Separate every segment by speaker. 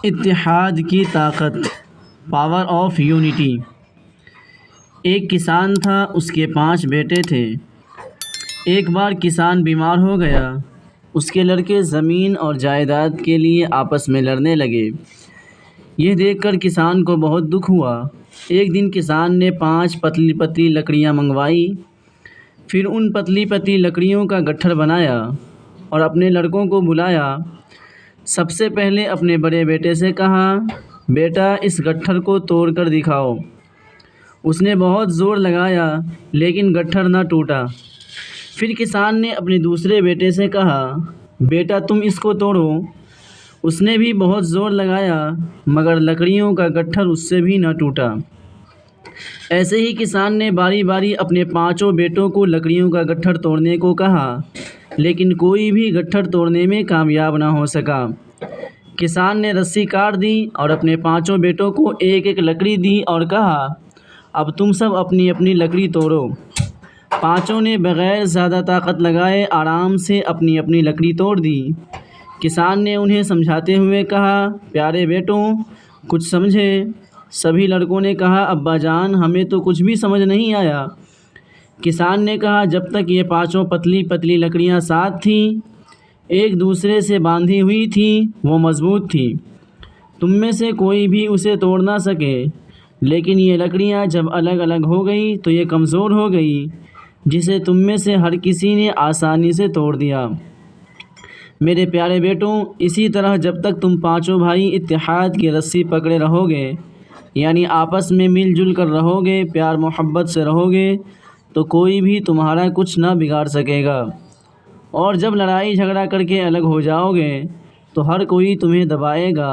Speaker 1: اتحاد کی طاقت، پاور آف یونٹی۔ ایک کسان تھا، اس کے 5 بیٹے تھے۔ ایک بار کسان بیمار ہو گیا۔ اس کے لڑکے زمین اور جائیداد کے لیے آپس میں لڑنے لگے۔ یہ دیکھ کر کسان کو بہت دکھ ہوا۔ ایک دن کسان نے 5 پتلی پتلی لکڑیاں منگوائی، پھر ان پتلی پتلی لکڑیوں کا گٹھڑ بنایا اور اپنے لڑکوں کو بلایا۔ سب سے پہلے اپنے بڑے بیٹے سے کہا، بیٹا اس گٹھڑ کو توڑ کر دکھاؤ۔ اس نے بہت زور لگایا لیکن گٹھڑ نہ ٹوٹا۔ پھر کسان نے اپنے دوسرے بیٹے سے کہا، بیٹا تم اس کو توڑو۔ اس نے بھی بہت زور لگایا مگر لکڑیوں کا گٹھڑ اس سے بھی نہ ٹوٹا۔ ایسے ہی کسان نے باری باری اپنے 5 بیٹوں کو لکڑیوں کا گٹھڑ توڑنے کو کہا لیکن کوئی بھی گٹھڑ توڑنے میں کامیاب نہ ہو سکا۔ کسان نے رسی کاٹ دی اور اپنے 5 بیٹوں کو ایک ایک لکڑی دی اور کہا، اب تم سب اپنی اپنی لکڑی توڑو۔ 5 نے بغیر زیادہ طاقت لگائے آرام سے اپنی اپنی لکڑی توڑ دی۔ کسان نے انہیں سمجھاتے ہوئے کہا، پیارے بیٹوں کچھ سمجھے؟ سبھی لڑکوں نے کہا، ابا جان ہمیں تو کچھ بھی سمجھ نہیں آیا۔ کسان نے کہا، جب تک یہ 5 پتلی پتلی لکڑیاں ساتھ تھیں، ایک دوسرے سے باندھی ہوئی تھیں، وہ مضبوط تھی، تم میں سے کوئی بھی اسے توڑ نہ سکے، لیکن یہ لکڑیاں جب الگ الگ ہو گئی تو یہ کمزور ہو گئی، جسے تم میں سے ہر کسی نے آسانی سے توڑ دیا۔ میرے پیارے بیٹوں، اسی طرح جب تک تم 5 بھائی اتحاد کی رسی پکڑے رہو گے، یعنی آپس میں مل جل کر رہو گے، پیار محبت سے رہو گے، تو کوئی بھی تمہارا کچھ نہ بگاڑ سکے گا۔ اور جب لڑائی جھگڑا کر کے الگ ہو جاؤ گے تو ہر کوئی تمہیں دبائے گا،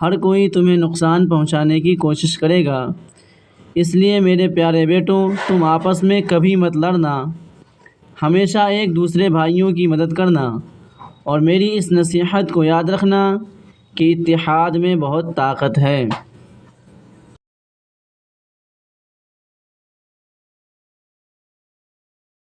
Speaker 1: ہر کوئی تمہیں نقصان پہنچانے کی کوشش کرے گا۔ اس لیے میرے پیارے بیٹوں تم آپس میں کبھی مت لڑنا، ہمیشہ ایک دوسرے بھائیوں کی مدد کرنا، اور میری اس نصیحت کو یاد رکھنا کہ اتحاد میں بہت طاقت ہے۔